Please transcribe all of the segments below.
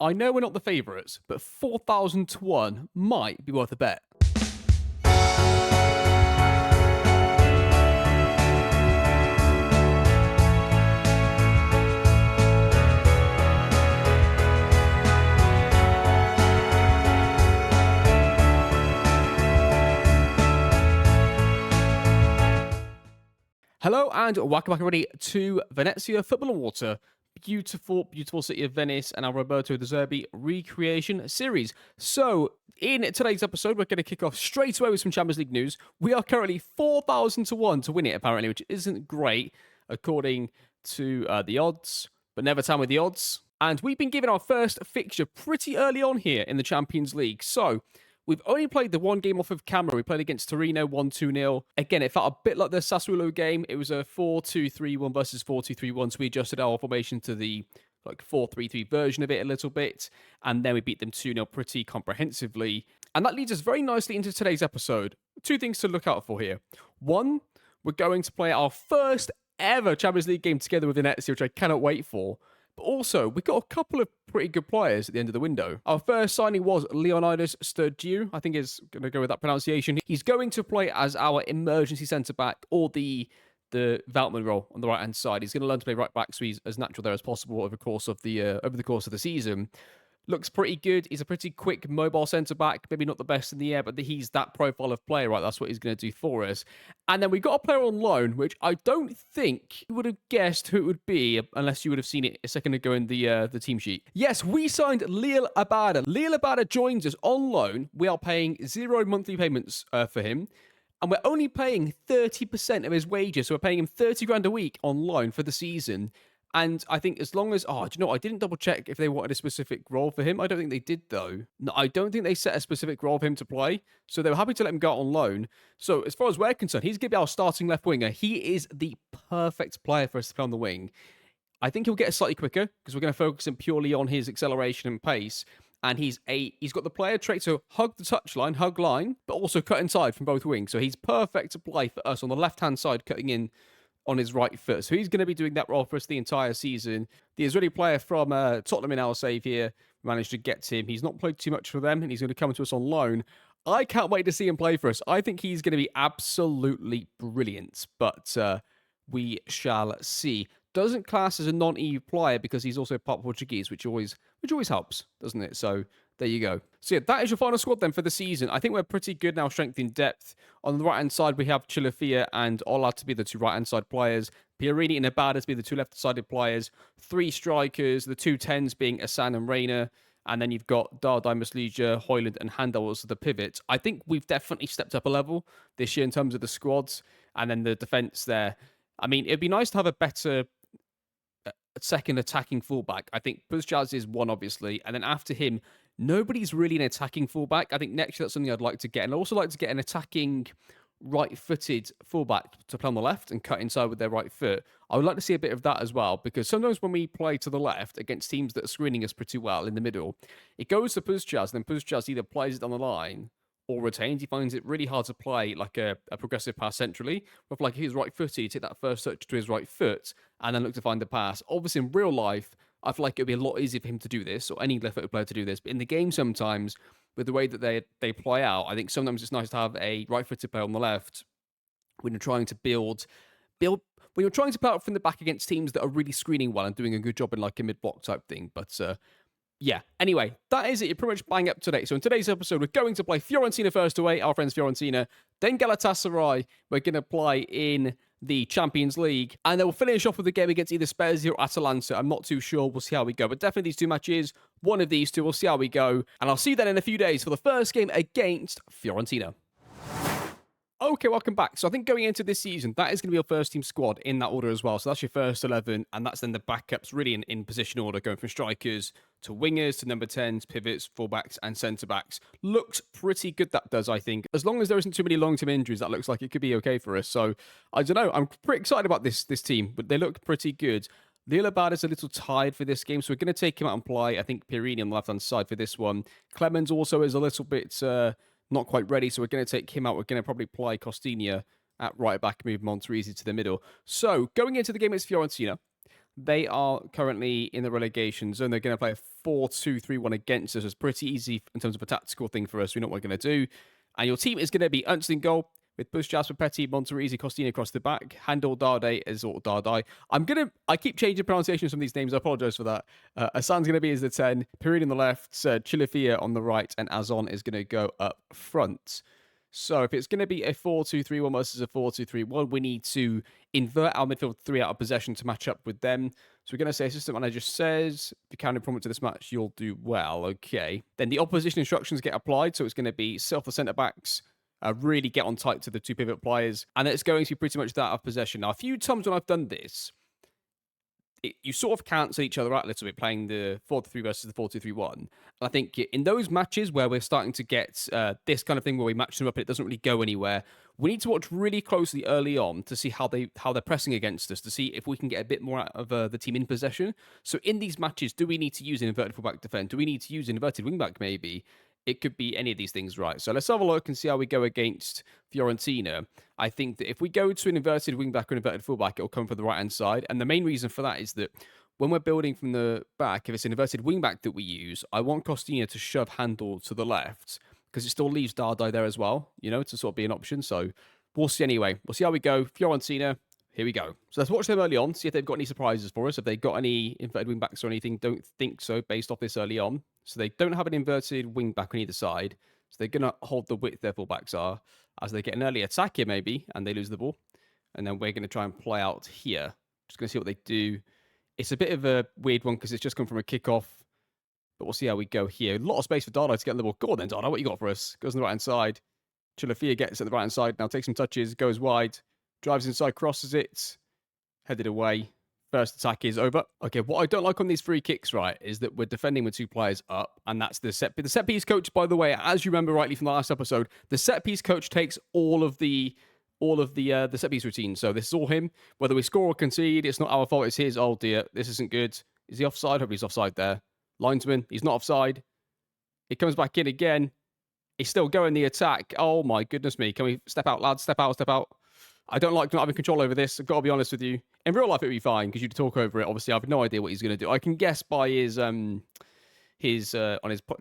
I know we're not the favourites, but 4,000 to 1 might be worth a bet. Hello and welcome back everybody to Venezia Football and Water. Beautiful, beautiful city of Venice and our Roberto De Zerbi recreation series. So, in today's episode, we're going to kick off straight away with some Champions League news. We are currently 4,000 to 1 to win it, apparently, which isn't great according to the odds, but never tell me the odds. And we've been given our first fixture pretty early on here in the Champions League. So, we've only played the one game off of camera. We played against Torino 1-2-0. Again, it felt a bit like the Sassuolo game. It was a 4-2-3-1 versus 4-2-3-1. So we adjusted our formation to the 4-3-3 version of it a little bit. And then we beat them 2-0 pretty comprehensively. And that leads us very nicely into today's episode. Two things to look out for here. One, we're going to play our first ever Champions League game together with Venezia, which I cannot wait for. But also, we got a couple of pretty good players at the end of the window. Our first signing was Leonidas Sturgiu, I think is going to go with that pronunciation. He's going to play as our emergency centre-back, or the Veltman role on the right-hand side. He's going to learn to play right-back, so he's as natural there as possible over the course of the season. Looks pretty good. He's a pretty quick, mobile centre-back. Maybe not the best in the air, but he's that profile of player, right? That's what he's going to do for us. And then we got a player on loan, which I don't think you would have guessed who it would be, unless you would have seen it a second ago in the team sheet. Yes, we signed Lil Abada. Lil Abada joins us on loan. We are paying 0 monthly payments for him. And we're only paying 30% of his wages. So we're paying him 30 grand a week on loan for the season. And I think as long as, do you know, I didn't double check if they wanted a specific role for him. I don't think they did, though. No, I don't think they set a specific role for him to play. So they were happy to let him go out on loan. So as far as we're concerned, he's going to be our starting left winger. He is the perfect player for us to play on the wing. I think he'll get slightly quicker because we're going to focus him purely on his acceleration and pace. And he's got the player trait, so hug the touchline, hug line, but also cut inside from both wings. So he's perfect to play for us on the left-hand side, cutting in on his right foot. So he's going to be doing that role for us the entire season. The Israeli player from Tottenham in our save here managed to get him. He's not played too much for them, and he's going to come to us on loan. I can't wait to see him play for us. I think he's going to be absolutely brilliant, but we shall see. Doesn't class as a non-EU player because he's also part Portuguese, which always helps, doesn't it? So there you go. So yeah, that is your final squad then for the season. I think we're pretty good now, strength in depth. On the right-hand side, we have Chilafia and Ola to be the two right-hand side players. Pierini and Abada to be the two left-sided players. 3 strikers, the 2 10s being Asan and Reina. And then you've got Dardai, Muslija, Hoyland and Handel as the pivots. I think we've definitely stepped up a level this year in terms of the squads. And then the defence there. I mean, it'd be nice to have a better second attacking fullback. I think Puzjaz is one, obviously. And then after him, nobody's really an attacking fullback. I think next year that's something I'd like to get. And I'd also like to get an attacking right-footed fullback to play on the left and cut inside with their right foot. I would like to see a bit of that as well, because sometimes when we play to the left against teams that are screening us pretty well in the middle, it goes to Puzjaz, and then Puzjaz either plays it down the line or retains. He finds it really hard to play like a progressive pass centrally. With like if he's right-footed, you take that first touch to his right foot and then look to find the pass. Obviously, in real life, I feel like it would be a lot easier for him to do this, or any left-footed player to do this. But in the game sometimes, with the way that they play out, I think sometimes it's nice to have a right-footed player on the left when you're trying to build when you're trying to play out from the back against teams that are really screening well and doing a good job in like a mid-block type thing. But yeah, anyway, that is it. You're pretty much bang up to date. So in today's episode, we're going to play Fiorentina first away, our friends Fiorentina, then Galatasaray. We're going to play in the Champions League, and then we'll finish off with the game against either Spezia or Atalanta. I'm not too sure. We'll see how we go, but definitely these two matches, one of these two, we'll see how we go, and I'll see you then in a few days for the first game against Fiorentina. Okay, welcome back. So I think going into this season, that is going to be your first team squad in that order as well. So that's your first 11, and that's then the backups really in position order, going from strikers to wingers to number 10s, pivots, fullbacks, and centre-backs. Looks pretty good, that does, I think. As long as there isn't too many long-term injuries, that looks like it could be okay for us. So, I don't know. I'm pretty excited about this team, but they look pretty good. Lil Abad is a little tired for this game, so we're going to take him out and play. I think Pierini on the left-hand side for this one. Clemens also is a little bit not quite ready, so we're going to take him out. We're going to probably play Costinha at right back, move Monterisi to the middle. So, going into the game against Fiorentina, They are currently in the relegation zone. They're going to play a 4-2-3-1 against us. It's pretty easy in terms of a tactical thing for us. We know what we're going to do. And your team is going to be Ernst in goal, with Bush, Jasper, Petty, Monterisi, Costina across the back. Handel, Dardai, Ezor, Dardai. I keep changing pronunciations from these names. I apologize for that. Asan's going to be as the 10. Pirin on the left, Chilafia on the right, and Azon is going to go up front. So if it's going to be a 4-2-3-1 versus a 4-2-3-1, we need to invert our midfield 3 out of possession to match up with them. So we're going to say assistant manager says, if you can improve to this match, you'll do well. Okay. Then the opposition instructions get applied. So it's going to be self the centre-backs, really get on tight to the 2 pivot players. And it's going to be pretty much that out of possession. Now, a few times when I've done this, you sort of cancel each other out a little bit, playing the 4-3 versus the 4-2-3-1. And I think in those matches where we're starting to get this kind of thing where we match them up and it doesn't really go anywhere, we need to watch really closely early on to see how they're pressing against us, to see if we can get a bit more out of the team in possession. So in these matches, do we need to use an inverted fullback defend? Do we need to use an inverted wingback maybe? It could be any of these things, right? So let's have a look and see how we go against Fiorentina. I think that if we go to an inverted wingback or an inverted fullback, it'll come from the right-hand side. And the main reason for that is that when we're building from the back, if it's an inverted wingback that we use, I want Costina to shove Handel to the left because it still leaves Dardai there as well, to sort of be an option. So we'll see anyway. We'll see how we go. Fiorentina, here we go. So let's watch them early on, see if they've got any surprises for us. If they've got any inverted wingbacks or anything, don't think so based off this early on. So they don't have an inverted wingback on either side. So they're going to hold the width their fullbacks are as they get an early attack here maybe, and they lose the ball. And then we're going to try and play out here. Just going to see what they do. It's a bit of a weird one because it's just come from a kickoff. But we'll see how we go here. A lot of space for Dardai to get the ball. Go on then, Dardai. What you got for us? Goes on the right-hand side. Chilafia gets at the right-hand side. Now takes some touches. Goes wide. Drives inside. Crosses it. Headed away. First attack is over. Okay, what I don't like on these free kicks, right, is that we're defending with 2 players up, and that's the set piece. The set piece coach, by the way, as you remember rightly from the last episode, the set piece coach takes all of the set piece routine. So this is all him. Whether we score or concede, it's not our fault. It's his. Oh dear, this isn't good. Is he offside? Hope he's offside there. Linesman, he's not offside. He comes back in again. He's still going the attack. Oh my goodness me! Can we step out, lads? Step out. Step out. I don't like not having control over this. I've got to be honest with you. In real life, it would be fine because you'd talk over it. Obviously, I have no idea what he's going to do. I can guess by his on his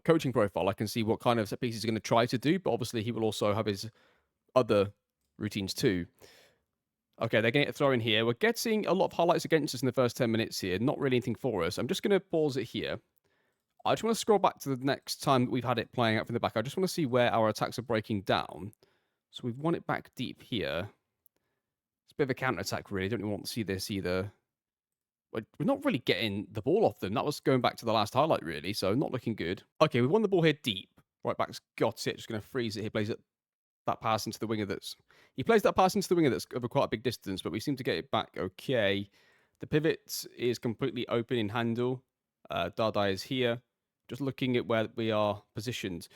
coaching profile. I can see what kind of set piece he's going to try to do. But obviously, he will also have his other routines too. Okay, they're going to get a throw in here. We're getting a lot of highlights against us in the first 10 minutes here. Not really anything for us. I'm just going to pause it here. I just want to scroll back to the next time that we've had it playing out from the back. I just want to see where our attacks are breaking down. So we've won it back deep here. Bit of a counter-attack, really. Don't really want to see this either. We're not really getting the ball off them. That was going back to the last highlight, really, so not looking good. Okay, we won the ball here deep. Right back's got it. Just going to freeze it. He plays that pass into the winger He plays that pass into the winger that's over quite a big distance, but we seem to get it back okay. The pivot is completely open in Handel. Dardai is here. Just looking at where we are positioned.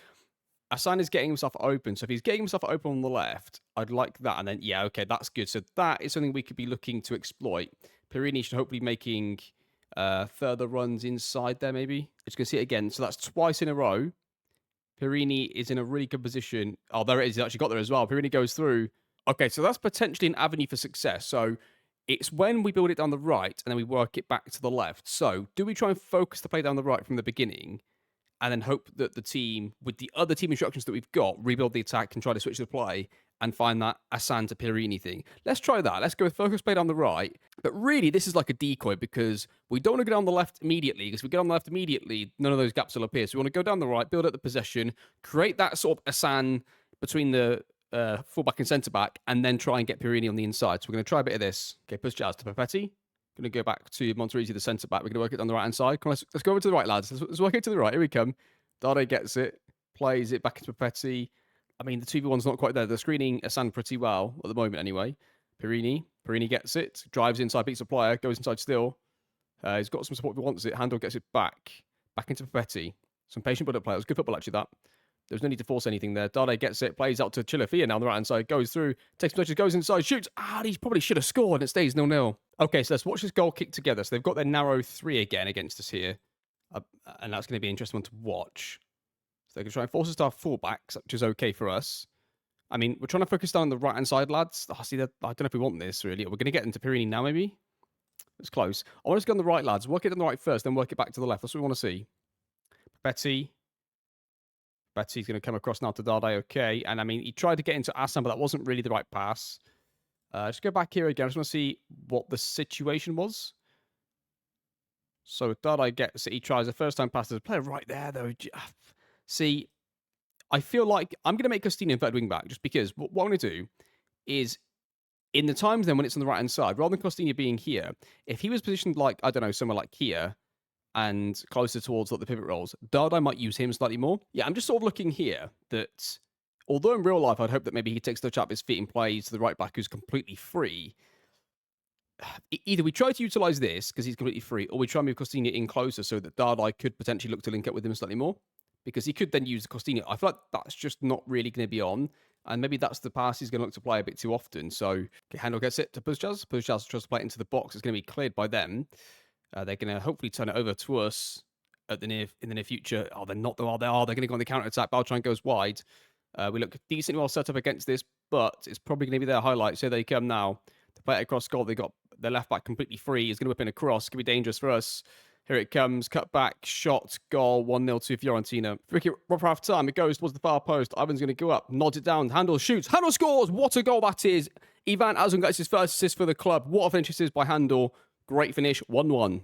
Asan is getting himself open. So if he's getting himself open on the left, I'd like that. And then, yeah, okay, that's good. So that is something we could be looking to exploit. Pirini should hopefully making further runs inside there, maybe. Just going to see it again. So that's twice in a row. Pirini is in a really good position. Oh, there it is. He's actually got there as well. Pirini goes through. Okay, so that's potentially an avenue for success. So it's when we build it down the right and then we work it back to the left. So do we try and focus the play down the right from the beginning? And then hope that the team, with the other team instructions that we've got, rebuild the attack and try to switch the play and find that Asan to Pirini thing. Let's try that. Let's go with focus play down the right. But really, this is like a decoy because we don't want to go down the left immediately. Because if we go down the left immediately, none of those gaps will appear. So we want to go down the right, build up the possession, create that sort of Asan between the fullback and centre-back, and then try and get Pirini on the inside. So we're going to try a bit of this. Okay, push Jazz to Papetti. Going to go back to Monterisi, the centre-back. We're going to work it on the right-hand side. Come on, let's go over to the right, lads. Let's work it to the right. Here we come. Dardai gets it. Plays it back into Papetti. I mean, the 2v1's not quite there. They're screening Asan pretty well at the moment anyway. Pirini gets it. Drives inside, beats a player. Goes inside still. He's got some support if he wants it. Handel gets it back. Back into Papetti. Some patient build-up play. It was good football, actually, that. There's no need to force anything there. Dardai gets it. Plays out to Chilafia now on the right-hand side. Goes through. Takes some touches. Goes inside. Shoots. He probably should have scored. And it stays 0-0. Okay, so let's watch this goal kick together. So they've got their narrow 3 again against us here. And that's going to be an interesting one to watch. So they're going to try and force us to our fullbacks, which is okay for us. I mean, we're trying to focus down the right-hand side, lads. I don't know if we want this, really. We're going to get into Pirini now, maybe. It's close. I want us to go on the right, lads. Work it on the right first, then work it back to the left. That's what we want to see. Betty's going to come across now to Dade, okay. And, I mean, he tried to get into Assam, but that wasn't really the right pass. Just go back here again. I just want to see what the situation was. So Dade gets it. He tries the first time pass. There's a player right there, though. See, I feel like I'm going to make Costino inverted wing back just because what I'm going to do is in the times then when it's on the right-hand side, rather than Costino being here, if he was positioned like, I don't know, somewhere like here and closer towards like the pivot roles, Dardai might use him slightly more. Yeah, I'm just sort of looking here that although in real life I'd hope that maybe he takes the touch up his feet and plays to the right back who's completely free, either we try to utilize this because he's completely free, or we try and move Costino in closer so that Dardai could potentially look to link up with him slightly more. Because he could then use the Costino. I feel like that's just not really going to be on. And maybe that's the pass he's going to look to play a bit too often. So, okay, Handel gets it to Puzjaz. Puzjaz tries to play it into the box. It's going to be cleared by them. They're going to hopefully turn it over to us in the near future. Oh, they're not. They are. They're going to go on the counter-attack. Baltran goes wide. We look decently well set up against this, but it's probably going to be their highlight. So they come now to play it across goal. They got their left back completely free. He's going to whip in a cross. Could be dangerous for us. Here it comes. Cut back. Shot. Goal. 1-0 to Fiorentina. Free kick for half time. It goes towards the far post. Ivan's going to go up. Nods it down. Handel shoots. Handel scores. What a goal that is. Ivan Azun gets his first assist for the club. What a finish this is by Handel. Great finish. 1-1.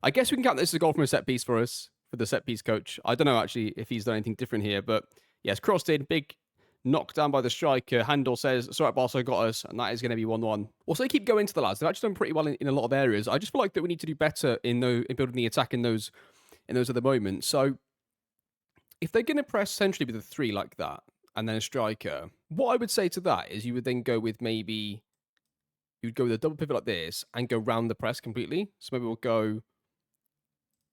I guess we can count this as a goal from a set piece for us, for the set piece coach. I don't know actually if he's done anything different here, but yes, crossed in. Big knocked down by the striker. Handel says, sorry, Barca got us, and that is going to be 1-1. Also, they keep going to the lads. They've actually done pretty well in a lot of areas. I just feel like that we need to do better in building the attack in those other moments. So, if they're going to press centrally with a 3 like that, and then a striker, what I would say to that is you would then go with maybe, you'd go with a double pivot like this, and go round the press completely. So maybe we'll go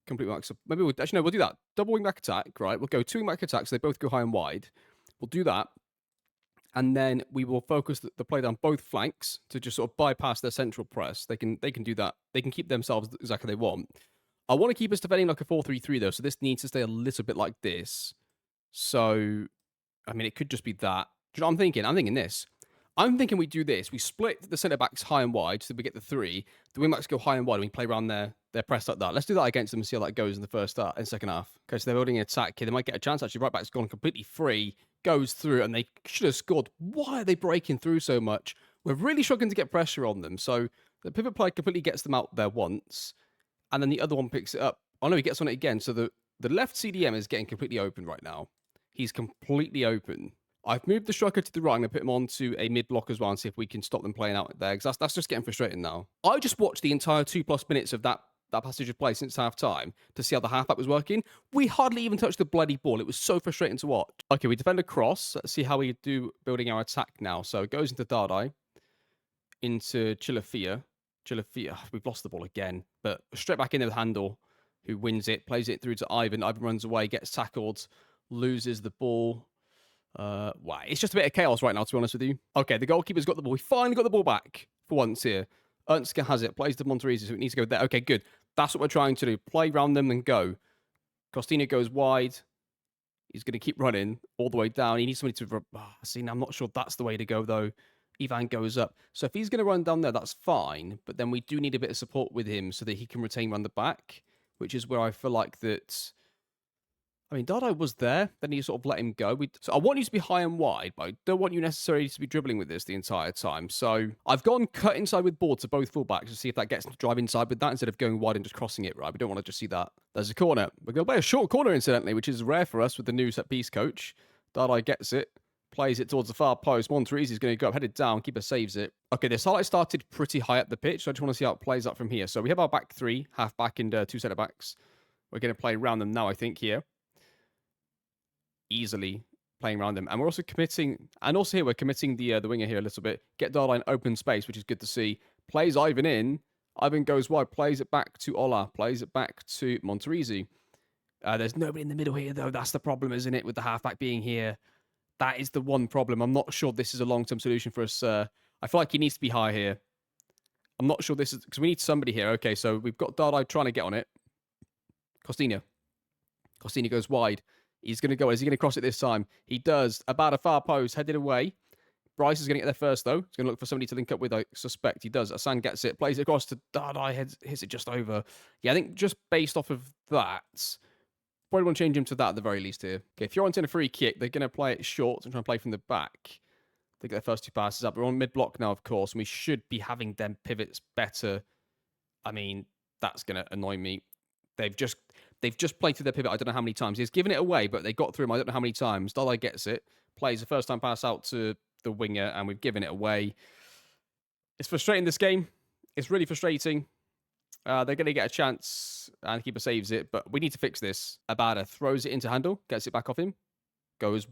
completely back. So maybe we'll do that. Double wing back attack, right? We'll go 2 wing back attacks, so they both go high and wide. We'll do that. And then we will focus the play down both flanks to just sort of bypass their central press. They can do that. They can keep themselves exactly they want. I want to keep us defending like a 4-3-3 though, so this needs to stay a little bit like this. So, I mean, it could just be that. Do you know what I'm thinking? I'm thinking this. I'm thinking we do this. We split the centre backs high and wide so we get the 3. The wing backs go high and wide and we play around their press like that. Let's do that against them and see how that goes in the second half. Okay, so they're building an attack here. They might get a chance actually. Right back's gone completely free. Goes through and they should have scored. Why are they breaking through so much? We're really struggling to get pressure on them. So the pivot play completely gets them out there once. And then the other one picks it up. Oh no, he gets on it again. So the left CDM is getting completely open right now. He's completely open. I've moved the striker to the right. I'm going to put him onto a mid block as well and see if we can stop them playing out there. Because that's just getting frustrating now. I just watched the entire 2+ minutes of that passage of play since half time to see how the halfback was working. We hardly even touched the bloody ball. It was so frustrating to watch. Okay, we defend across. Let's see how we do building our attack now. So it goes into Dardai, into Chilafia. We've lost the ball again, but straight back in there with Handel, who wins it, plays it through to Ivan. Ivan runs away, gets tackled, loses the ball. Wow, it's just a bit of chaos right now, to be honest with you. Okay, the goalkeeper's got the ball. We finally got the ball back for once here. Ernstke has it, plays to Monterisi, so it needs to go there. Okay, good. That's what we're trying to do. Play around them and go. Costino goes wide. He's going to keep running all the way down. He needs somebody to... see, I'm not sure that's the way to go, though. Ivan goes up. So if he's going to run down there, that's fine. But then we do need a bit of support with him so that he can retain around the back, which is where I feel like that... I mean, Dardai was there. Then he sort of let him go. So I want you to be high and wide, but I don't want you necessarily to be dribbling with this the entire time. So I've gone cut inside with ball to both fullbacks to see if that gets them to drive inside with that instead of going wide and just crossing it, right? We don't want to just see that. There's a corner. We're going to play a short corner, incidentally, which is rare for us with the new set-piece coach. Dardai gets it. Plays it towards the far post. Monterisi is going to go up, headed down. Keeper saves it. Okay, this highlight started pretty high up the pitch, so I just want to see how it plays up from here. So we have our back 3, half back and 2 centre-backs. We're going to play around them now, I think, here. Easily playing around them. And we're also committing, and also here we're committing the winger here a little bit. Get Dardai in open space, which is good to see. Plays Ivan in. Ivan goes wide, plays it back to Ola, plays it back to Monterisi. There's nobody in the middle here, though. That's the problem, isn't it, with the halfback being here? That is the one problem. I'm not sure this is a long-term solution for us. I feel like he needs to be high here. I'm not sure this is, because we need somebody here. Okay, so we've got Dardai trying to get on it. Costino goes wide. He's going to go. Is he going to cross it this time? He does. About a far post. Headed away. Bryce is going to get there first, though. He's going to look for somebody to link up with, I suspect. He does. Hassan gets it, plays it across to Dardai, hits it just over. Yeah, I think just based off of that, probably want to change him to that at the very least here. Okay, Fiorentina free kick. They're going to play it short and try and play from the back. They get their first 2 passes up. We're on mid-block now, of course, and we should be having them pivots better. I mean, that's going to annoy me. They've just played through their pivot. I don't know how many times. He's given it away, but they got through him. I don't know how many times. Dardai gets it, plays the first time pass out to the winger, and we've given it away. It's frustrating, this game. It's really frustrating. They're going to get a chance, and the keeper saves it, but we need to fix this. Abada throws it into Handel, gets it back off him, goes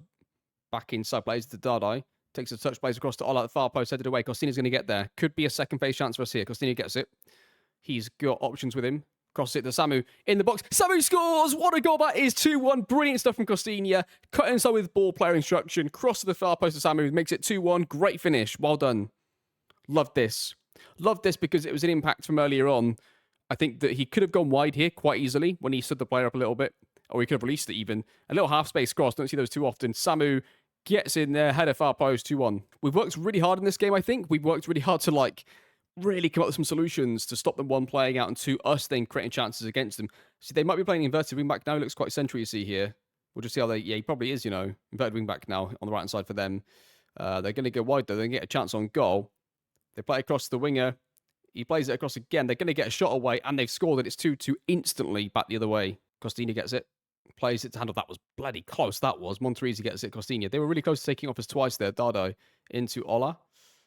back inside, plays to Dardai, takes a touch, plays across to Ola at the far post, headed away. Costina's going to get there. Could be a second phase chance for us here. Costina gets it. He's got options with him. Crosses it to Samu in the box. Samu scores! What a goal that is! 2-1. Brilliant stuff from Costina. Cut inside with ball player instruction. Cross to the far post to Samu. Makes it 2-1. Great finish. Well done. Loved this. Loved this because it was an impact from earlier on. I think that he could have gone wide here quite easily when he stood the player up a little bit. Or he could have released it even. A little half-space cross. Don't see those too often. Samu gets in there. Header far post. 2-1. We've worked really hard in this game, I think. We've worked really hard to, really come up with some solutions to stop them, 1, playing out, and 2, us then creating chances against them. See, they might be playing inverted wing back now. He looks quite central, you see here. We'll just see how they... Yeah, he probably is, inverted wing back now on the right-hand side for them. They're going to go wide, though. They're going to get a chance on goal. They play across the winger. He plays it across again. They're going to get a shot away, and they've scored it. It's 2-2 instantly back the other way. Costina gets it. Plays it to Handel. That was bloody close, that was. Monterizi gets it, Costina. They were really close to taking off us twice there. Dardai into Ola.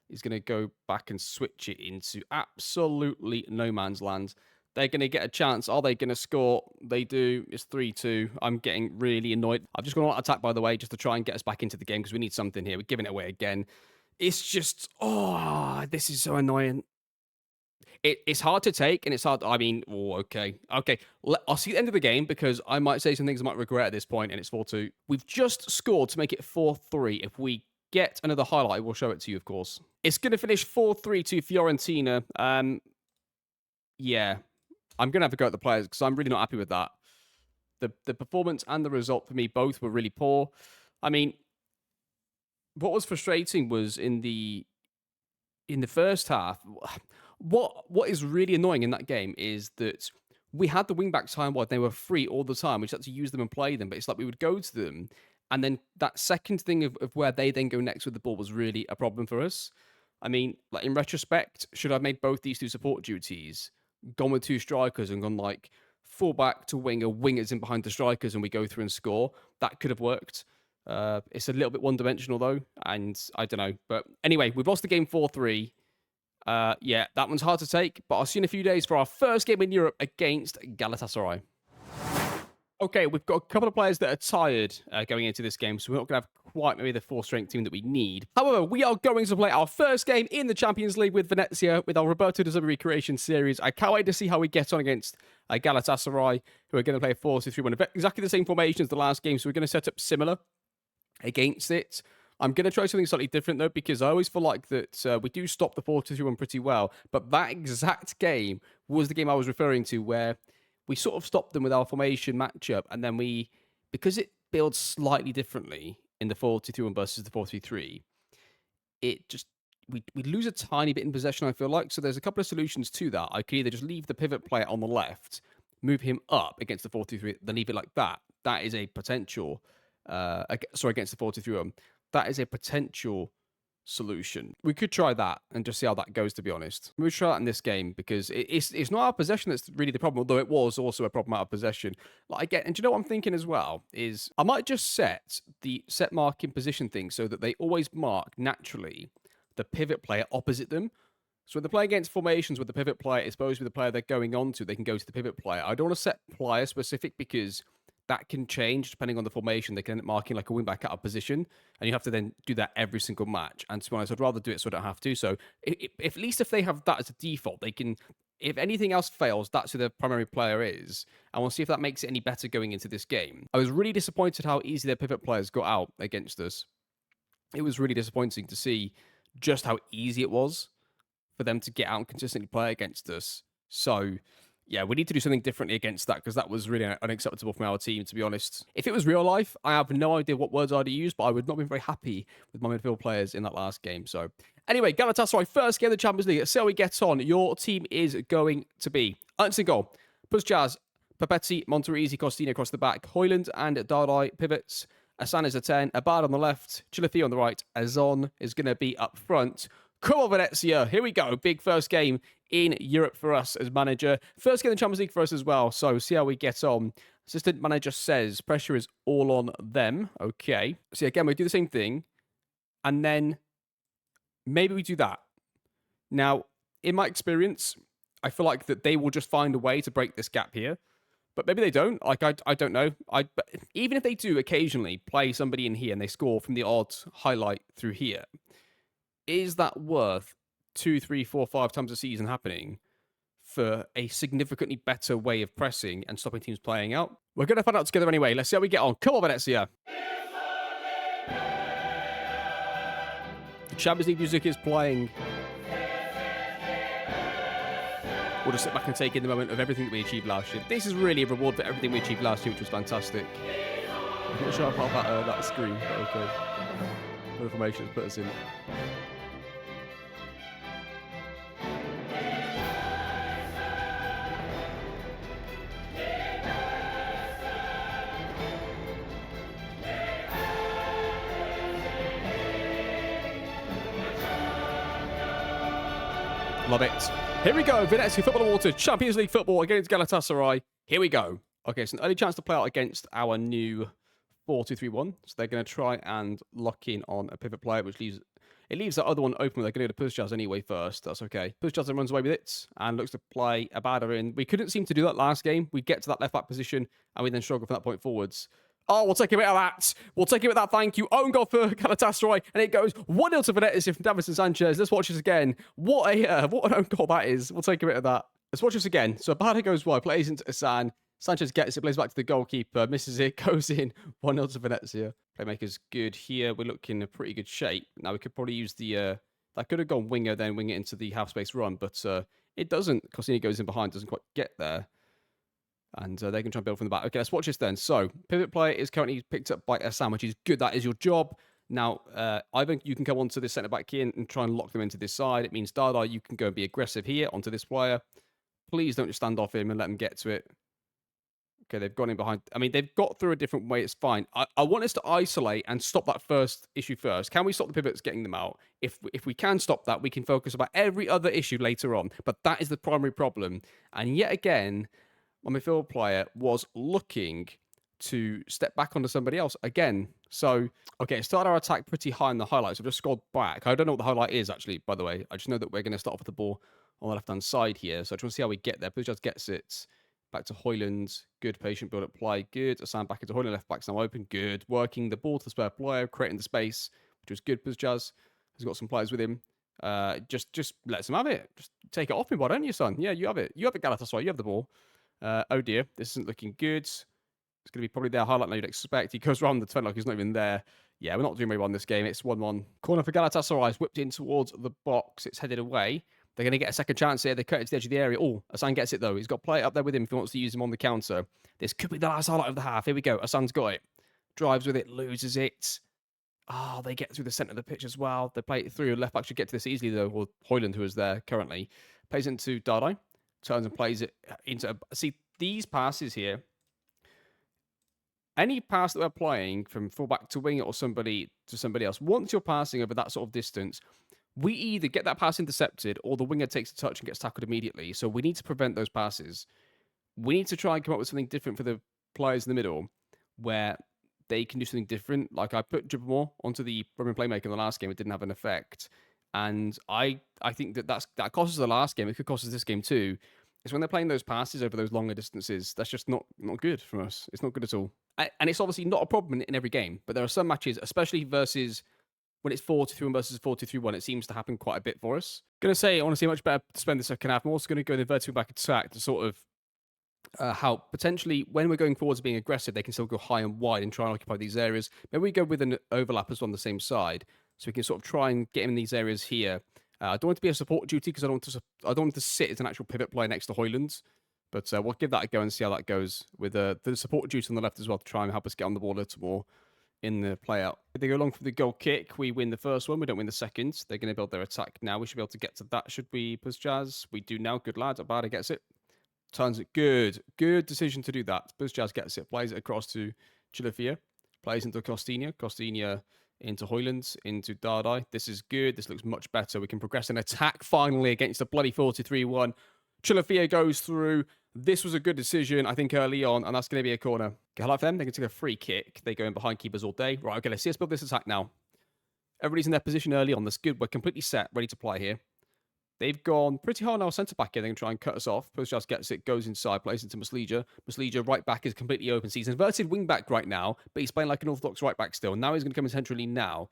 He's going to go back and switch it into absolutely no man's land. They're going to get a chance. Are they going to score? They do. It's 3-2. I'm getting really annoyed. I've just gone on attack, by the way, just to try and get us back into the game because we need something here. We're giving it away again. It's just, this is so annoying. It's hard to take, and it's hard. Okay. I'll see the end of the game because I might say some things I might regret at this point, and it's 4-2. We've just scored to make it 4-3. If we get another highlight, we'll show it to you, of course. It's going to finish 4-3 to Fiorentina. Yeah, I'm going to have to go at the players because I'm really not happy with that. The performance and the result for me both were really poor. I mean, what was frustrating was in the first half. What is really annoying in that game is that we had the wing-backs high and wide. They were free all the time. We just had to use them and play them. But it's like we would go to them, and then that second thing of where they then go next with the ball was really a problem for us. I mean, in retrospect, should I have made both these 2 support duties, gone with 2 strikers and gone full-back to winger, wingers in behind the strikers, and we go through and score? That could have worked. It's a little bit one-dimensional, though, and I don't know. But anyway, we've lost the game 4-3. Yeah, that one's hard to take, but I'll see you in a few days for our first game in Europe against Galatasaray. Okay, we've got a couple of players that are tired going into this game, so we're not going to have quite maybe the full strength team that we need. However, we are going to play our first game in the Champions League with Venezia with our Roberto De Zerbi recreation series. I can't wait to see how we get on against Galatasaray, who are going to play 4-2-3-1. Exactly the same formation as the last game, so we're going to set up similar against it. I'm going to try something slightly different, though, because I always feel like that we do stop the 4-2-3-1 pretty well. But that exact game was the game I was referring to where we sort of stopped them with our formation matchup. And then because it builds slightly differently in the 4-2-3-1 versus the 4-3-3, we lose a tiny bit in possession, I feel like. So there's a couple of solutions to that. I could either just leave the pivot player on the left, move him up against the 4-2-3, then leave it like that. That is a potential... against the 4-2-3-1. That is a potential solution. We could try that and just see how that goes, to be honest. We'll try that in this game because it's not our possession that's really the problem, although it was also a problem out of possession. And do you know what I'm thinking as well? Is I might just set the set marking position thing so that they always mark naturally the pivot player opposite them. So when they're playing against formations with the pivot player is supposed to be the player they're going on to, they can go to the pivot player. I don't want to set player specific because that can change depending on the formation. They can end up marking like a wing back out of position, and you have to then do that every single match. And to be honest, I'd rather do it so I don't have to. So if at least if they have that as a default, they can, if anything else fails, that's who the primary player is. And we'll see if that makes it any better going into this game. I was really disappointed how easy their pivot players got out against us. It was really disappointing to see just how easy it was for them to get out and consistently play against us. So yeah, we need to do something differently against that because that was really unacceptable from our team, to be honest. If it was real life, I have no idea what words I'd use, but I would not be very happy with my midfield players in that last game. So, anyway, Galatasaray, first game of the Champions League. Let's see how we get on. Your team is going to be Ernst in goal, Puskás, Papetti, Monterisi, Costina across the back, Højlund and Dardai pivots. Asan is a 10, Abad on the left, Chilafi on the right, Azon is going to be up front. Come on, Venezia. Here we go. Big first game in Europe for us as manager. First game in the Champions League for us as well. So, see how we get on. Assistant manager says pressure is all on them. Okay. So, again, we do the same thing. And then maybe we do that. Now, in my experience, I feel like that they will just find a way to break this gap here. But maybe they don't. Like, I don't know. But even if they do occasionally play somebody in here and they score from the odd highlight through here, is that worth 2, 3, 4, 5 times a season happening for a significantly better way of pressing and stopping teams playing out? We're going to find out together anyway. Let's see how we get on. Come on, Venezia. The Champions League music is playing. We'll just sit back and take in the moment of everything that we achieved last year. This is really a reward for everything we achieved last year, which was fantastic. I'm not sure how that screen, but okay. What information has put us in. Love it. Here we go. Venezia Football Water Champions League football against Galatasaray. Here we go. Okay, it's an early chance to play out against our new 4-2-3-1. So they're going to try and lock in on a pivot player, which leaves that other one open. They're going to go to Puskás anyway first. That's okay. Puskás then runs away with it and looks to play Abada in. We couldn't seem to do that last game. We get to that left back position and we then struggle from that point forwards. Oh, we'll take a bit of that. We'll take a bit of that. Thank you. Own goal for Galatasaray. And it goes 1-0 to Venezia from Davinson Sanchez. Let's watch this again. What an own goal that is. We'll take a bit of that. Let's watch this again. So Abada goes wide, plays into Asan. Sanchez gets it, plays back to the goalkeeper, misses it, goes in. 1-0 to Venezia. Playmaker's good here. We're looking in a pretty good shape. Now, we could probably use the... that could have gone winger, then wing it into the half-space run, but it doesn't. Cosini goes in behind, doesn't quite get there. And they can try and build from the back. Okay, let's watch this then. So, pivot player is currently picked up by Asan, which is good. That is your job. Now, Ivan, you can come onto this centre-back here and try and lock them into this side. It means Dada, you can go and be aggressive here onto this player. Please don't just stand off him and let him get to it. Okay, they've gone in behind. I mean, they've got through a different way. It's fine. I want us to isolate and stop that first issue first. Can we stop the pivots getting them out? If we can stop that, we can focus about every other issue later on. But that is the primary problem. And yet again... my midfield player was looking to step back onto somebody else again. So, okay, started our attack pretty high in the highlights. I've just scored back. I don't know what the highlight is, actually, by the way. I just know that we're going to start off with the ball on the left-hand side here. So I just want to see how we get there. Puskás gets it back to Højlund. Good patient build-up play. Good. Asan back into Højlund. Left back's now open. Good. Working the ball to the spare player, creating the space, which was good. Puskás has got some players with him. Just lets him have it. Just take it off him, why don't you, son? Yeah, you have it. You have it, Galatasaray. You have the ball. Oh dear, this isn't looking good. It's going to be probably their highlight now you'd expect. He goes around the turn like he's not even there. Yeah, we're not doing very well in this game. It's 1-1. Corner for Galatasaray is whipped in towards the box. It's headed away. They're going to get a second chance here. They cut it to the edge of the area. Oh, Asan gets it though. He's got to play it up there with him if he wants to use him on the counter. This could be the last highlight of the half. Here we go. Asan's got it. Drives with it, loses it. Oh, they get through the centre of the pitch as well. They play it through. Left back should get to this easily though. Or Højlund, who is there currently. Plays into Dardai. Turns and plays it into... See, these passes here, any pass that we're playing from fullback to wing or somebody to somebody else, once you're passing over that sort of distance, we either get that pass intercepted or the winger takes a touch and gets tackled immediately. So we need to prevent those passes. We need to try and come up with something different for the players in the middle where they can do something different. Like I put Dribble onto the Roman playmaker in the last game. It didn't have an effect. And I think that cost us the last game. It could cost us this game too. It's when they're playing those passes over those longer distances, that's just not good from us. It's not good at all. And it's obviously not a problem in every game, but there are some matches, especially versus when it's 4-2-3-1 versus 4-2-3-1, it seems to happen quite a bit for us. Going to say, honestly, much better to spend the second half. I'm also going to go the inverted back attack to sort of help. Potentially, when we're going forwards being aggressive, they can still go high and wide and try and occupy these areas. Maybe we go with an overlap as well on the same side, so we can sort of try and get him in these areas here. I don't want to be a support duty because I don't want to sit as an actual pivot player next to Højlund. But we'll give that a go and see how that goes with the support duty on the left as well to try and help us get on the ball a little more in the play-out. If they go along for the goal kick, we win the first one. We don't win the second. They're going to build their attack now. We should be able to get to that, should we, Buzzjazz? We do now. Good lad. Abada gets it. Turns it. Good. Good decision to do that. Buzzjazz gets it. Plays it across to Chilafia. Plays into Costinha. Costinha into Hoylands. Into Dardai. This is good. This looks much better. We can progress an attack finally against a bloody 43-1. Chilafia goes through. This was a good decision, I think, early on, and that's going to be a corner. Okay, highlight for them. They can take a free kick. They go in behind keepers all day. Right, okay, let's see us build this attack now. Everybody's in their position early on. That's good. We're completely set, ready to play here. They've gone pretty hard on our centre-back here. They can try and cut us off. Postjazz gets it, goes inside, plays into Muslija. Muslija, right back, is completely open. So he's inverted wing-back right now, but he's playing like an orthodox right-back still. Now he's going to come in centrally now,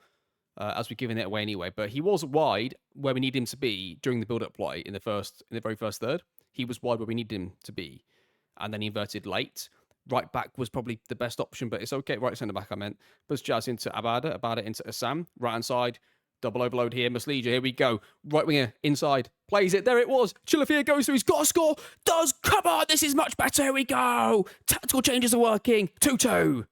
as we're giving it away anyway. But he was wide where we need him to be during the build-up play in the very first third. He was wide where we needed him to be. And then he inverted late. Right back was probably the best option, but it's okay. Right centre back, I meant. Buzzjazz into Abada. Abada into Assam. Right hand side. Double overload here. Muslija, here we go. Right winger, inside. Plays it. There it was. Chilafia goes through. He's got a score. Does. Come on. This is much better. Here we go. Tactical changes are working. 2-2.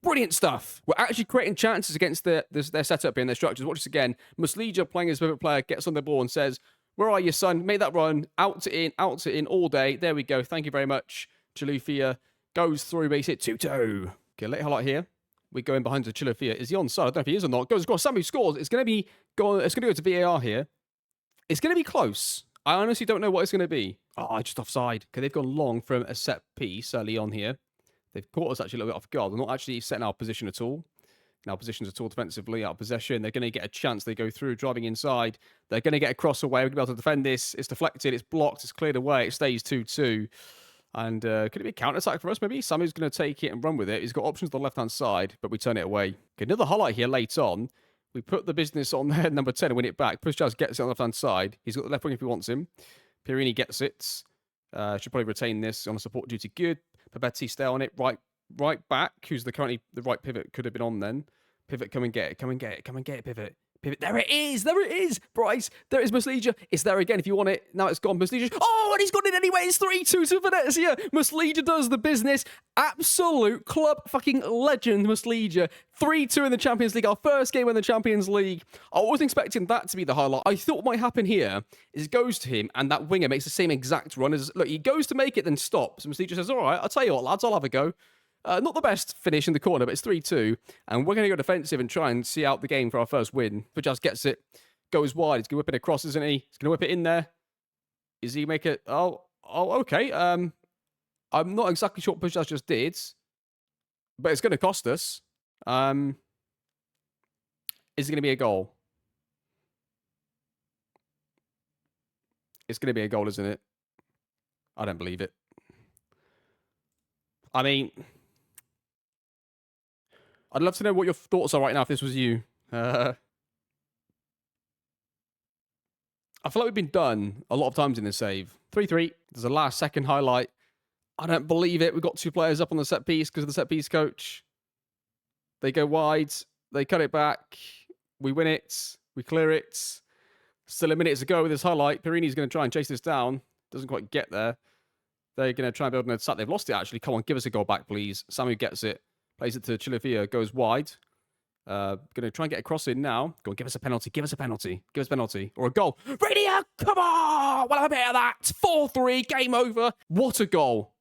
Brilliant stuff. We're actually creating chances against their setup here and their structures. Watch this again. Muslija, playing as a pivot player, gets on the ball and says, "Where are you, son? Make that run. Out to in all day." There we go. Thank you very much. Chilufia goes through, makes it 2-2. Okay, late highlight here. We're going behind to Chilufia. Is he onside? I don't know if he is or not. Goes across. Samu scores. It's going to go to VAR here. It's going to be close. I honestly don't know what it's going to be. Oh, just offside. Okay, they've gone long from a set piece early on here. They've caught us actually a little bit off guard. They're not actually setting our position at all. Now positions at all defensively, out of possession. They're going to get a chance. They go through, driving inside. They're going to get a cross away. We're going to be able to defend this. It's deflected. It's blocked. It's cleared away. It stays 2-2. And could it be a counter-attack for us, maybe? Samu's going to take it and run with it. He's got options on the left-hand side, but we turn it away. Okay, another highlight here late on. We put the business on there, number 10, and win it back. Pushjaz gets it on the left-hand side. He's got the left wing if he wants him. Pierini gets it. Should probably retain this on a support duty. Good. Pabetti, stay on it. Right back, who's currently the right pivot, could have been on then. Pivot, come and get it. Come and get it. Come and get it, pivot. Pivot. There it is. There it is. Bryce. There is Muslija. It's there again if you want it. Now it's gone. Muslija. Oh, and he's got it anyway. It's 3-2 to Venezia. Muslija does the business. Absolute club fucking legend, Muslija. 3-2 in the Champions League. Our first game in the Champions League. I wasn't expecting that to be the highlight. I thought what might happen here is it goes to him and that winger makes the same exact run as... Look, he goes to make it, then stops. Muslija says, all right, I'll tell you what, lads, I'll have a go. Not the best finish in the corner, but it's 3-2. And we're going to go defensive and try and see out the game for our first win. Bajaz gets it, goes wide. He's going to whip it across, isn't he? He's going to whip it in there. Is he make it? Oh, okay. I'm not exactly sure what Bajaz just did, but it's going to cost us. Is it going to be a goal? It's going to be a goal, isn't it? I don't believe it. I mean... I'd love to know what your thoughts are right now if this was you. I feel like we've been done a lot of times in this save. 3-3. There's a last second highlight. I don't believe it. We've got two players up on the set piece because of the set piece coach. They go wide. They cut it back. We win it. We clear it. Still a minute to go with this highlight. Pierini's going to try and chase this down. Doesn't quite get there. They're going to try and build an attack. They've lost it, actually. Come on, give us a goal back, please. Samu gets it. Plays it to Chilafia, goes wide. Going to try and get a cross in now. Go on, give us a penalty, give us a penalty. Give us a penalty. Or a goal. Radio, come on! We'll have a bit of that. 4-3, game over. What a goal.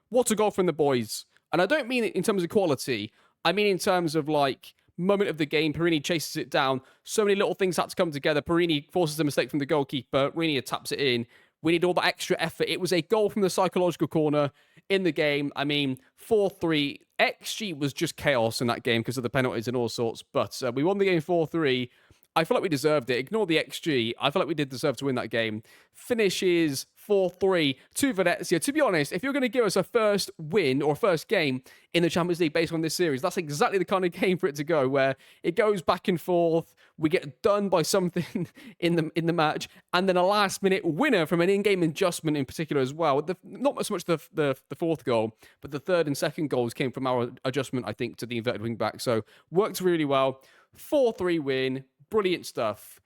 What a goal from the boys. And I don't mean it in terms of quality. I mean in terms of, like, moment of the game. Pierini chases it down. So many little things had to come together. Pierini forces a mistake from the goalkeeper. Pierini taps it in. We need all that extra effort. It was a goal from the psychological corner in the game. I mean, 4-3. XG was just chaos in that game because of the penalties and all sorts. But we won the game 4-3. I feel like we deserved it. Ignore the XG. I feel like we did deserve to win that game. Finish is 4-3 to Venezia. To be honest, if you're going to give us a first win or first game in the Champions League based on this series, that's exactly the kind of game for it to go, where it goes back and forth. We get done by something in the match, and then a last-minute winner from an in-game adjustment in particular as well. Not so much the fourth goal, but the third and second goals came from our adjustment, I think, to the inverted wing back. So worked really well. 4-3 win. Brilliant stuff.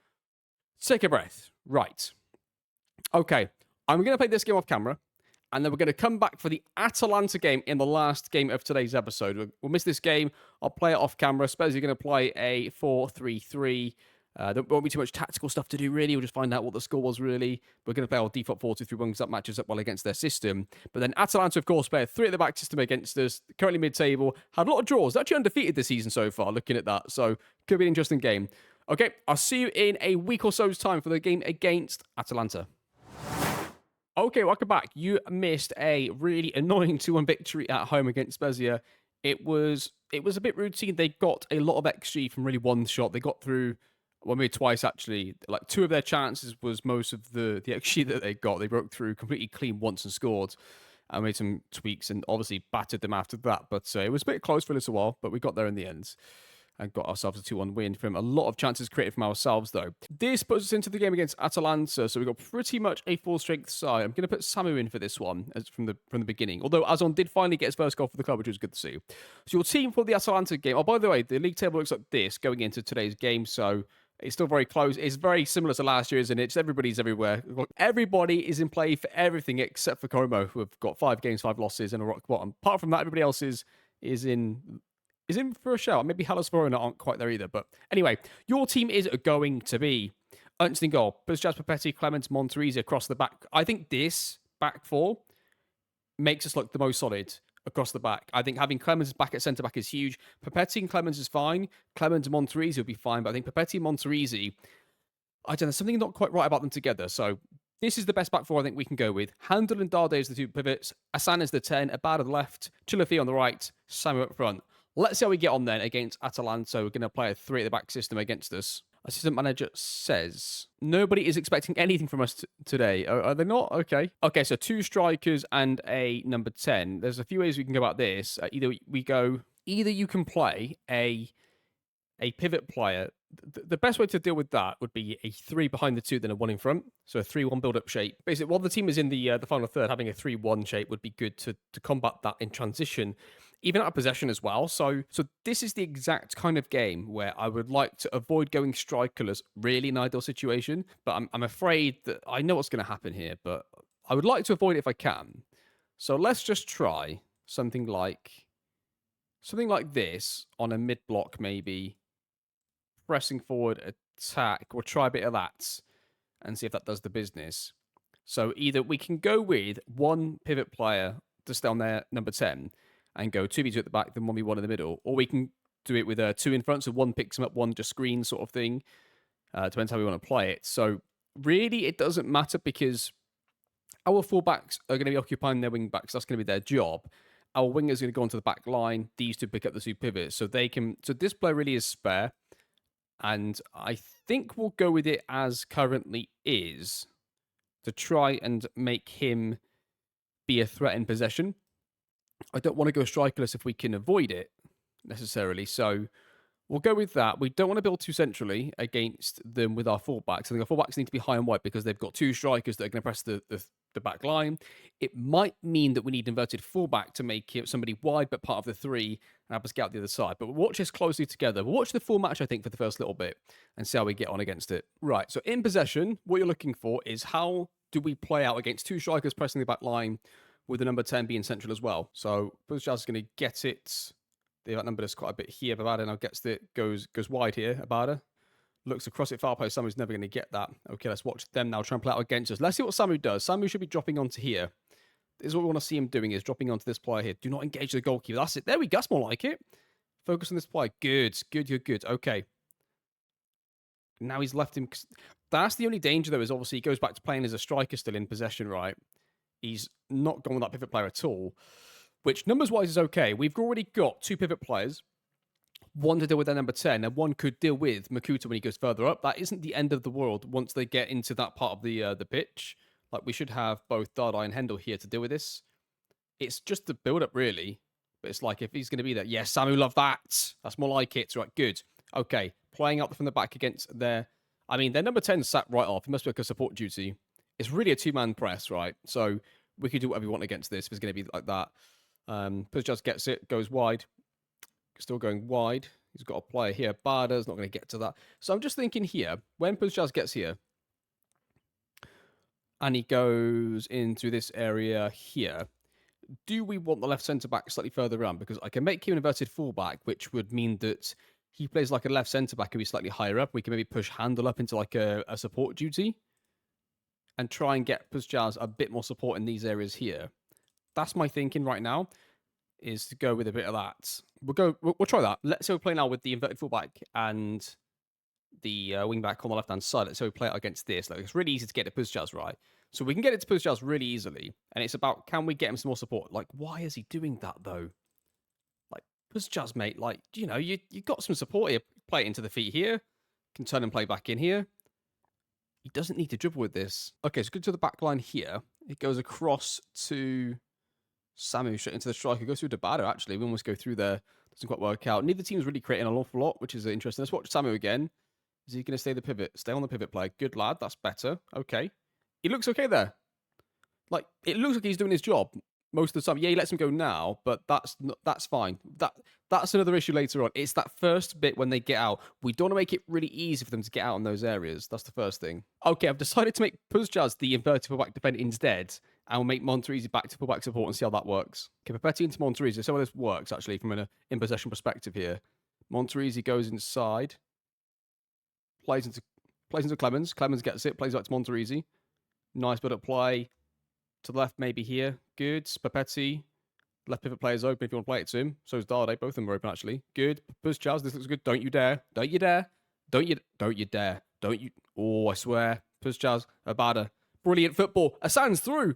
Take a breath. Right. Okay. I'm going to play this game off camera, And then we're going to come back for the Atalanta game in the last game of today's episode. We'll miss this game. I'll play it off camera. Spurs are going to play a 4-3-3. There won't be too much tactical stuff to do, really. We'll just find out what the score was, really. We're going to play our default 4-2-3-1 because that matches up well against their system. But then Atalanta, of course, play a 3 at the back system against us. Currently mid-table. Had a lot of draws. They're actually undefeated this season so far, looking at that. So, could be an interesting game. Okay, I'll see you in a week or so's time for the game against Atalanta. Okay, welcome back. You missed a really annoying 2-1 victory at home against Spezia. It was a bit routine. They got a lot of XG from really one shot. They got through, well, maybe twice actually. Like 2 of their chances was most of the XG that they got. They broke through completely clean once and scored. I made some tweaks and obviously battered them after that. But it was a bit close for a little while, but we got there in the end. And got ourselves a 2-1 win from a lot of chances created from ourselves, though. This puts us into the game against Atalanta, so we've got pretty much a full-strength side. I'm going to put Samu in for this one as from the beginning, although Azon did finally get his first goal for the club, which was good to see. So your team for the Atalanta game, oh, by the way, the league table looks like this going into today's game, so it's still very close. It's very similar to last year, isn't it? Just everybody's everywhere. Everybody is in play for everything except for Como, who have got 5 games, 5 losses, and a rock bottom. Apart from that, everybody else is in for a shout. Maybe Hellas Verona aren't quite there either. But anyway, your team is going to be Ernst in goal, Puskas, Papetti, Clemens, Monterisi across the back. I think this back 4 makes us look the most solid across the back. I think having Clemens back at centre-back is huge. Papetti and Clemens is fine. Clemens and Monterisi will be fine. But I think Papetti and Monterisi, I don't know, there's something not quite right about them together. So this is the best back 4 I think we can go with. Handel and Dade as the 2 pivots. Asan is the 10. Abad on the left. Chilafi on the right. Samu up front. Let's see how we get on then against Atalanta. We're going to play a 3 at the back system against us. Assistant manager says, nobody is expecting anything from us today. Are they not? Okay. Okay, so 2 strikers and a number 10. There's a few ways we can go about this. Either you can play a pivot player. The best way to deal with that would be a 3 behind the 2, then a 1 in front. So a 3-1 build-up shape. Basically, while the team is in the final third, having a 3-1 shape would be good to combat that in transition, even out of possession as well. So this is the exact kind of game where I would like to avoid going strikerless, really in an ideal situation. But I'm afraid that I know what's going to happen here, but I would like to avoid it if I can. So let's just try something like this on a mid-block maybe. Pressing forward, attack. We'll try a bit of that and see if that does the business. So either we can go with 1 pivot player to stay on their number 10 and go 2v2 at the back, then 1v1 in the middle. Or we can do it with 2 in front, so 1 picks him up, 1 just screens sort of thing. Depends how we want to play it. So really, it doesn't matter because our fullbacks are going to be occupying their wing backs. That's going to be their job. Our wingers are going to go onto the back line. These 2 pick up the 2 pivots. So they can. So this player really is spare. And I think we'll go with it as currently is to try and make him be a threat in possession. I don't want to go strikerless if we can avoid it necessarily. So we'll go with that. We don't want to build too centrally against them with our fullbacks. I think our fullbacks need to be high and wide because they've got 2 strikers that are going to press the back line. It might mean that we need inverted fullback to make it somebody wide but part of the 3 and have us get out the other side. But we'll watch this closely together. We'll watch the full match, I think, for the first little bit and see how we get on against it. Right, so in possession, what you're looking for is how do we play out against 2 strikers pressing the back line with the number 10 being central as well. So Puskas is going to get it. They've outnumbered us quite a bit here. Abada now gets it, goes wide here. Abada looks across it, far post. Samu's never going to get that. Okay, let's watch them now try and play out against us. Let's see what Samu does. Samu should be dropping onto here. This is what we want to see him doing, is dropping onto this player here. Do not engage the goalkeeper. That's it. There we go. That's more like it. Focus on this player. Good. Good. You're good. Okay. Now he's left him. That's the only danger, though, is obviously he goes back to playing as a striker still in possession, right? He's not gone with that pivot player at all, which numbers-wise is okay. We've already got 2 pivot players. 1 to deal with their number 10, and 1 could deal with Makuta when he goes further up. That isn't the end of the world once they get into that part of the pitch. Like, we should have both Dardai and Hendel here to deal with this. It's just the build-up, really. But it's like, if he's going to be there, yes, Samu, love that. That's more like it. Right, good. Okay, playing out from the back against their... I mean, their number 10 sat right off. He must be like a support duty. It's really a 2-man press, right? So we could do whatever we want against this if it's going to be like that. Puskas gets it, goes wide. Still going wide. He's got a player here. Barda's not going to get to that. So I'm just thinking here, when Puskas gets here, and he goes into this area here. Do we want the left centre-back slightly further around? Because I can make him an inverted fullback, which would mean that he plays like a left centre-back and be slightly higher up. We can maybe push Handel up into like a support duty and try and get Puskás a bit more support in these areas here. That's my thinking right now, is to go with a bit of that. We'll try that. Let's say we play now with the inverted fullback and the wing back on the left-hand side. Let's say we play it against this. Like, it's really easy to get to Puskás, right? So we can get it to Puskás really easily. And it's about, can we get him some more support? Like, why is he doing that, though? Like, Puskás, mate, like, you know, you got some support here. Play it into the feet here. Can turn and play back in here. He doesn't need to dribble with this. Okay, so go to the back line here. It goes across to Samu, straight into the striker. Goes through Dabada, actually. We almost go through there. Doesn't quite work out. Neither team's really creating an awful lot, which is interesting. Let's watch Samu again. Is he going to stay the pivot? Stay on the pivot play. Good lad. That's better. Okay. He looks okay there. Like, it looks like he's doing his job most of the time. Yeah, he lets him go now, but that's fine. That's another issue later on. It's that first bit when they get out. We don't want to make it really easy for them to get out in those areas. That's the first thing. Okay, I've decided to make Puskás the inverted fullback defender instead, and we'll make Monterisi back to fullback support and see how that works. Okay, Papetti into Monterisi. So how this works, actually, from an in-possession perspective here. Monterisi goes inside. Plays into Clemens. Clemens gets it. Plays back to Monterisi. Nice bit of play. To the left, maybe here. Good. Papetti. Left pivot player's open if you want to play it to him. So is Dade. Both of them are open, actually. Good. Puskás, this looks good. Don't you dare. Don't you dare. Don't you dare. Don't you. Oh, I swear. Puskás, Abada. Brilliant football. Asan's through.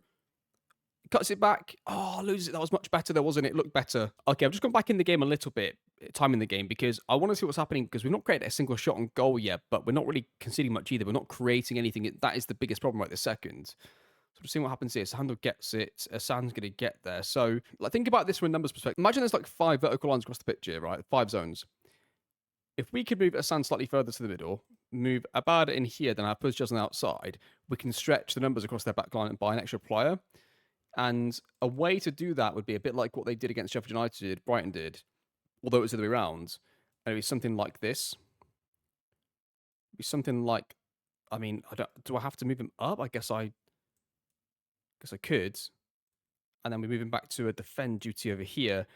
Cuts it back. Oh, loses it. That was much better there, wasn't it? It looked better. Okay, I've just gone back in the game a little bit, time in the game, because I want to see what's happening, because we've not created a single shot on goal yet, but we're not really conceding much either. We're not creating anything. That is the biggest problem right this second. So we're seeing what happens here. Handel gets it. Asan's going to get there. So like, think about this from a numbers perspective. Imagine there's like 5 vertical lines across the pitch here, right? 5 zones. If we could move Asan slightly further to the middle, move Abada in here, then have Puskás on the outside, we can stretch the numbers across their back line and buy an extra player. And a way to do that would be a bit like what they did against Sheffield United, Brighton did, although it was the other way around. And it'd be something like this. It'd be something like, I mean, do I have to move him up? I guess I could. And then we move him back to a defend duty over here.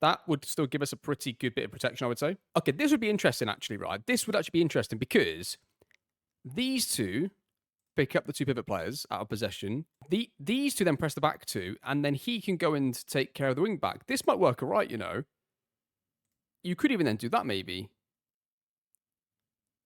That would still give us a pretty good bit of protection, I would say. Okay, this would be interesting, actually, right? This would actually be interesting because these two pick up the 2 pivot players out of possession. These two then press the back 2, and then he can go and take care of the wing back. This might work all right, you know. You could even then do that, maybe.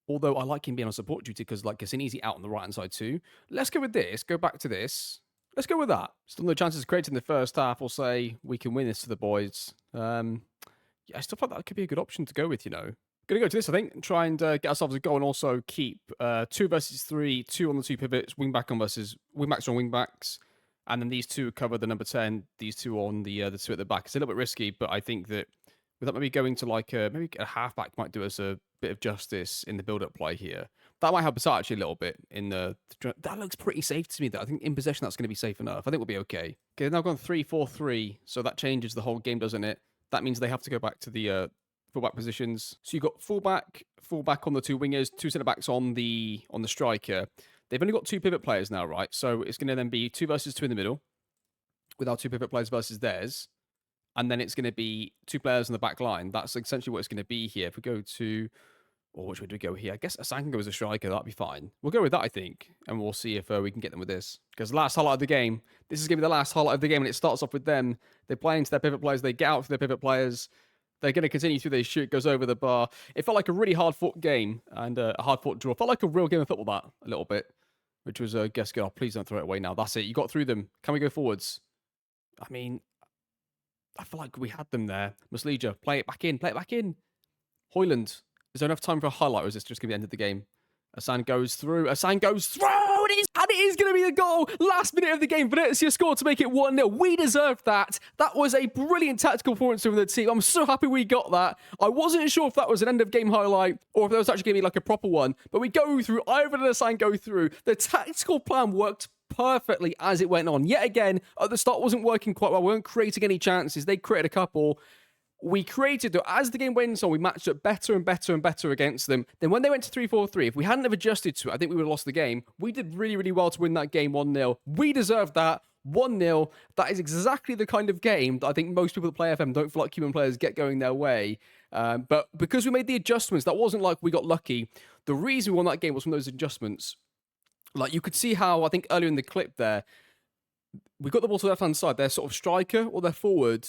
Although I like him being on support duty because, like, it's an easy out on the right-hand side too. Let's go with this. Go back to this. Let's go with that. Still no chances created in the first half. We'll say we can win this to the boys. Yeah, stuff like that could be a good option to go with, you know. Going to go to this, I think, and try and get ourselves a goal, and also keep 2 versus 3, 2 on the 2 pivots, wing back on versus wing backs on wing backs, and then these 2 cover the number 10, these 2 on the 2 at the back. It's a little bit risky, but I think that with that maybe going to like maybe a halfback might do us a bit of justice in the build-up play here. That might help us out actually a little bit in the. That looks pretty safe to me. Though I think in possession that's going to be safe enough. I think we'll be okay. Okay, now gone 3-4-3, so that changes the whole game, doesn't it? That means they have to go back to the fullback positions. So you've got fullback on the 2 wingers, 2 centre backs on the striker. They've only got 2 pivot players now, right? So it's going to then be 2 versus 2 in the middle, with our 2 pivot players versus theirs, and then it's going to be 2 players on the back line. That's essentially what it's going to be here. If we go to, or which way do we go here? I guess Asan can go as a striker. That'd be fine. We'll go with that, I think, and we'll see if we can get them with this. Because last highlight of the game, this is going to be the last highlight of the game, and it starts off with them. They play into their pivot players. They get out for their pivot players. They're going to continue through. They shoot, goes over the bar. It felt like a really hard-fought game and a hard-fought draw. It felt like a real game of football, that, a little bit, which was, guess good. Oh, please don't throw it away now. That's it. You got through them. Can we go forwards? I mean, I feel like we had them there. Muslija, play it back in. Play it back in. Hoyland, is there enough time for a highlight, or is this just going to be the end of the game? Asan goes through. Asan goes through. And it is going to be the goal. Last minute of the game. Venezia scored to make it 1-0. We deserved that. That was a brilliant tactical performance from the team. I'm so happy we got that. I wasn't sure if that was an end of game highlight or if that was actually going to be like a proper one. But we go through. Ivan and Asan go through. The tactical plan worked perfectly as it went on. Yet again, at the start wasn't working quite well. We weren't creating any chances. They created a couple. we created, though, as the game went on, we matched up better and better and better against them. Then when they went to 3-4-3, if we hadn't have adjusted to it, I think we would have lost the game. We did really, really well to win that game 1-0. We deserved that. 1-0. That is exactly the kind of game that I think most people that play FM don't feel like human players get going their way. But because we made the adjustments, that wasn't like we got lucky. The reason we won that game was from those adjustments. Like, you could see how, I think earlier in the clip there, we got the ball to the left-hand side. Their sort of striker or their forward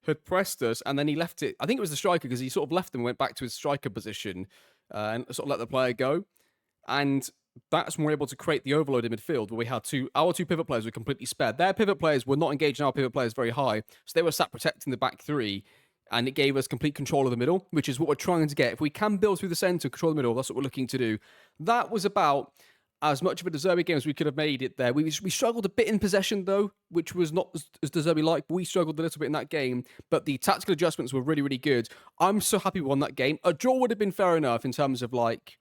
had pressed us, and then he left it. I think it was the striker, because he sort of left them and went back to his striker position and sort of let the player go. And that's when we were able to create the overload in midfield, where we had our two pivot players were completely spared. Their pivot players were not engaging our pivot players very high, so they were sat protecting the back three, and it gave us complete control of the middle, which is what we're trying to get. If we can build through the centre, control the middle, that's what we're looking to do. That was about as much of a De Zerbi game as we could have made it there. We struggled a bit in possession, though, which was not as De Zerbi like. We struggled a little bit in that game, but the tactical adjustments were really, really good. I'm so happy we won that game. A draw would have been fair enough in terms of, like,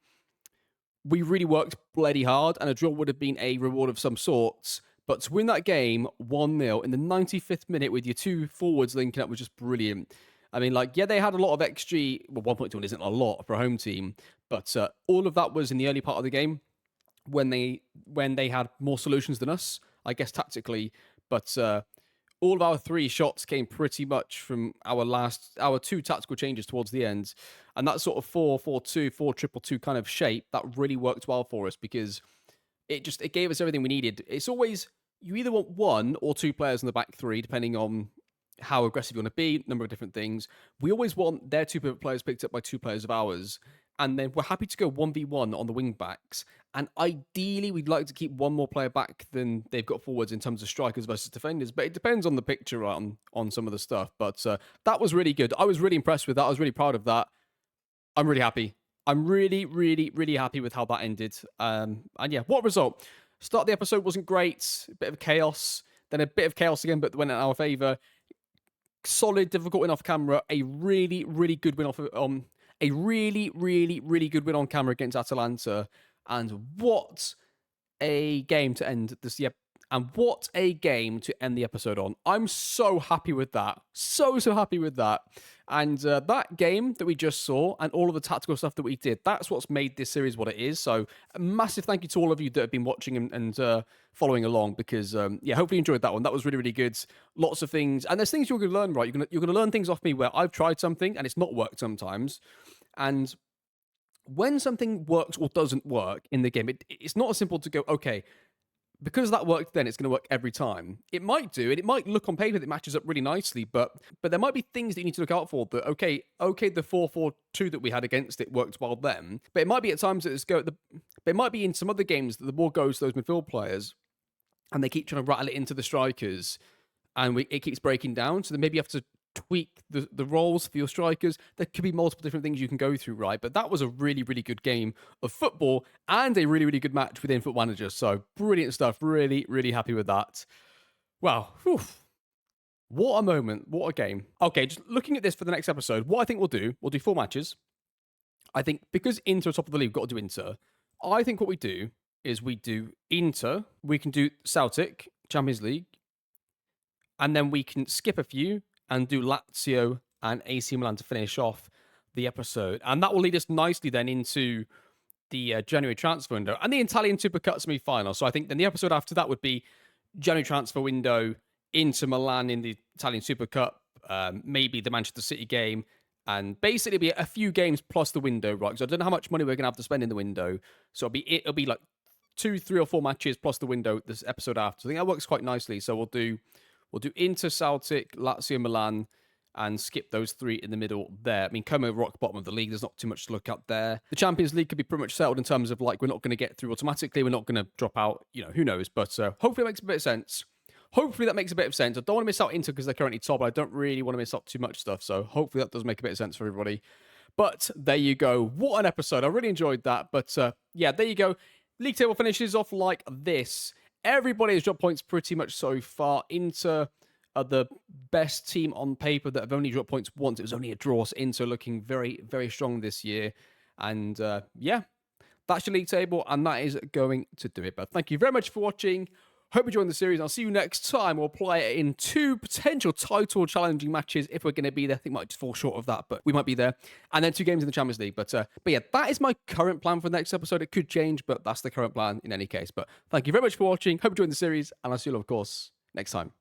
we really worked bloody hard, and a draw would have been a reward of some sorts. But to win that game 1-0 in the 95th minute with your two forwards linking up was just brilliant. I mean, like, yeah, they had a lot of XG. Well, 1.21 isn't a lot for a home team, but all of that was in the early part of the game, when they had more solutions than us, I guess, tactically. But all of our three shots came pretty much from our two tactical changes towards the end. And that sort of 4-4-2, 4-2-2 kind of shape, that really worked well for us, because it gave us everything we needed. It's always, you either want one or two players in the back three, depending on how aggressive you want to be, number of different things. We always want their two pivot players picked up by two players of ours. And then we're happy to go 1v1 on the wing backs. And ideally, we'd like to keep one more player back than they've got forwards in terms of strikers versus defenders. But it depends on the picture on some of the stuff. But that was really good. I was really impressed with that. I was really proud of that. I'm really happy. I'm really, really, really happy with how that ended. And yeah, what result? Start of the episode wasn't great. A bit of chaos. Then a bit of chaos again, but went in our favour. Solid, difficult win off camera. A really, really good win off a really, really, really good win on camera against Atalanta. And what a game to end this. And what a game to end the episode on. I'm so happy with that. So happy with that. And that game that we just saw and all of the tactical stuff that we did, that's what's made this series what it is. So a massive thank you to all of you that have been watching and following along, because, hopefully you enjoyed that one. That was really, really good. Lots of things. And there's things you're going to learn, right? You're going to learn things off me where I've tried something and it's not worked sometimes. And when something works or doesn't work in the game, it's not as simple to go, okay, because that worked then, it's going to work every time. It might do, and it might look on paper that it matches up really nicely, but there might be things that you need to look out for. That okay, the 4-4-2 that we had against it worked well then, but it might be at times that but it might be in some other games that the ball goes to those midfield players, and they keep trying to rattle it into the strikers, and it keeps breaking down. So then maybe you have to tweak the roles for your strikers. There could be multiple different things you can go through, right? But that was a really, really good game of football and a really, really good match within Football Manager. So brilliant stuff. Really, really happy with that. Wow. Whew. What a moment. What a game. Okay, just looking at this for the next episode, what I think we'll do 4 matches. I think because Inter are top of the league, we've got to do Inter. I think what we do is we do Inter, we can do Celtic, Champions League, and then we can skip a few and do Lazio and AC Milan to finish off the episode. And that will lead us nicely then into the January transfer window and the Italian Supercup semi-final. So I think then the episode after that would be January transfer window, into Milan in the Italian Super Cup, maybe the Manchester City game, and basically be a few games plus the window, right? Because I don't know how much money we're going to have to spend in the window. So it'll be like 2, 3 or 4 matches plus the window this episode after. So I think that works quite nicely. So we'll do Inter, Celtic, Lazio, Milan, and skip those 3 in the middle there. I mean, Como rock bottom of the league, there's not too much to look up there. The Champions League could be pretty much settled in terms of, like, we're not going to get through automatically, we're not going to drop out, who knows. But hopefully it makes a bit of sense. I don't want to miss out Inter because they're currently top, but I don't really want to miss out too much stuff. So hopefully that does make a bit of sense for everybody. But there you go. What an episode. I really enjoyed that. But yeah, there you go. League table finishes off like this. Everybody has dropped points pretty much so far. Inter are the best team on paper that have only dropped points once. It was only a draw. So Inter looking very, very strong this year. And yeah, that's your league table. And that is going to do it. But thank you very much for watching. Hope you enjoyed the series. I'll see you next time. We'll play it in 2 potential title challenging matches if we're going to be there. I think we might just fall short of that, but we might be there. And then 2 games in the Champions League. But yeah, that is my current plan for the next episode. It could change, but that's the current plan in any case. But thank you very much for watching. Hope you enjoyed the series, and I'll see you all, of course, next time.